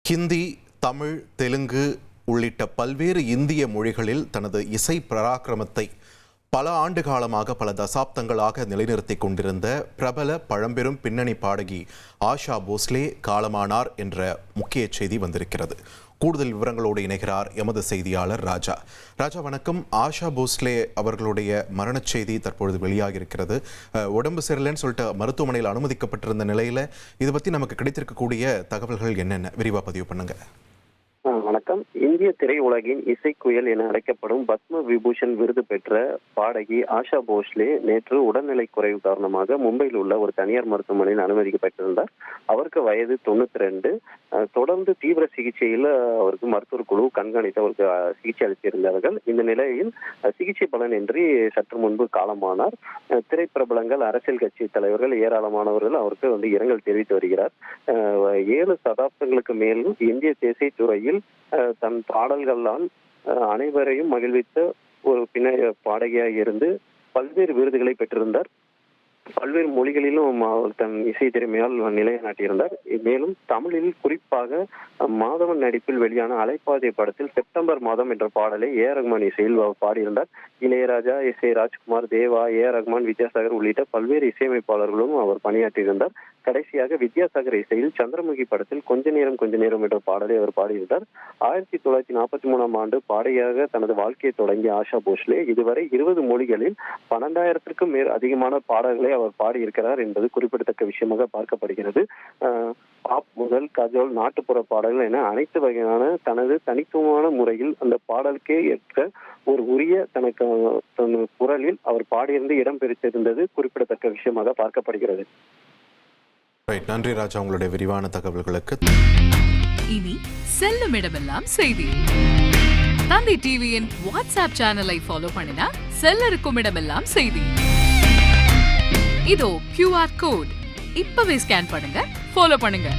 ஹிந்தி, தமிழ், தெலுங்கு உள்ளிட்ட பல்வேறு இந்திய மொழிகளில் தனது இசை பராக்கிரமத்தை பல ஆண்டு காலமாக, பல தசாப்தங்களாக நிலைநிறுத்திக் கொண்டிருந்த பிரபல பழம்பெரும் பின்னணி பாடகி ஆஷா போஸ்லே காலமானார் என்ற முக்கிய செய்தி வந்திருக்கிறது. கூடுதல் விவரங்களோடு இணைகிறார் எமது செய்தியாளர் ராஜா. ராஜா, வணக்கம். ஆஷா போஸ்லே அவர்களுடைய மரணச் செய்தி தற்பொழுது வெளியாகி இருக்கிறது. உடம்பு சரியில்லைன்னு சொல்லிட்டு மருத்துவமனையில் அனுமதிக்கப்பட்டிருந்த நிலையில இது பற்றி நமக்கு கிடைத்திருக்கக்கூடிய தகவல்கள் என்னென்ன விரிவாக பதிவு பண்ணுங்க. வணக்கம். இந்திய திரையுலகின் இசைக்குயல் என அழைக்கப்படும் பத்ம விபூஷன் விருது பெற்ற பாடகி ஆஷா போஸ்லே நேற்று உடல்நிலை குறைவு காரணமாக மும்பையில் உள்ள ஒரு தனியார் மருத்துவமனையில் அனுமதிக்கப்பட்டிருந்தார். அவருக்கு வயது 92. தொடர்ந்து தீவிர சிகிச்சையில் அவருக்கு மருத்துவர் குழு கண்காணித்து அவருக்கு சிகிச்சை அளித்திருந்தார்கள். இந்த நிலையில் சிகிச்சை பலனின்றி சற்று முன்பு காலமானார். திரைப்பிரபலங்கள், அரசியல் கட்சி தலைவர்கள், ஏராளமானவர்கள் அவருக்கு இரங்கல் தெரிவித்து வருகிறார். 7 சதாப்தங்களுக்கு மேலும் இந்திய தேசிய துறையில் தன் பாடல்களால் அனைவரையும் மகிழ்வித்த ஒரு பின்ன பாடகியாக இருந்து பல்வேறு விருதுகளை பெற்றிருந்தார். பல்வேறு மொழிகளிலும் அவர் தன் இசை திறமையால் நிலைநாட்டியிருந்தார். மேலும் தமிழில் குறிப்பாக மாதவன் நடிப்பில் வெளியான அலைப்பாதை படத்தில் செப்டம்பர் மாதம் என்ற பாடலை ஏ.ஆர். ரஹ்மான் இசையில் பாடியிருந்தார். இளையராஜா, எஸ்.ஏ. ராஜ்குமார், தேவா, ஏ.ஆர். ரஹ்மான், வித்யாசாகர் உள்ளிட்ட பல்வேறு இசையமைப்பாளர்களும் அவர் பணியாற்றியிருந்தார். கடைசியாக வித்யாசாகர் இசையில் சந்திரமுகி படத்தில் கொஞ்ச நேரம் என்ற பாடலை அவர் பாடியிருந்தார். 1943 ஆண்டு பாடகியாக தனது வாழ்க்கையை தொடங்கிய ஆஷா போஸ்லே இதுவரை 20 மொழிகளில் 12,000க்கும் அதிகமான பாடல்களை அவர் பாடியிருக்கிறார் என்பது குறிப்பிடத்தக்க விஷயமாக பார்க்கப்படுகிறது. பாப் முதல் கஜோல், நாட்டுப்புற பாடல்கள் என அனைத்து வகையான தனது தனித்துவமான முறையில் அந்த பாடலுக்கே ஏற்ற ஒரு உரிய தனக்கு குரலில் அவர் பாடியிருந்து இடம் பிடித்திருந்தது குறிப்பிடத்தக்க விஷயமாக பார்க்கப்படுகிறது. நன்றி ராஜா, உங்களுடைய விரிவான தகவல்களுக்கு. இனி செல்லும் இடமெல்லாம் செய்தி. தந்தி டிவியின் வாட்ஸ்அப் சேனலை ஃபாலோ பண்ணினா செல்ல இருக்கும் இடமெல்லாம் செய்தி. இதோ QR கோட் இப்பவே ஸ்கேன் பண்ணுங்க, ஃபாலோ பண்ணுங்க.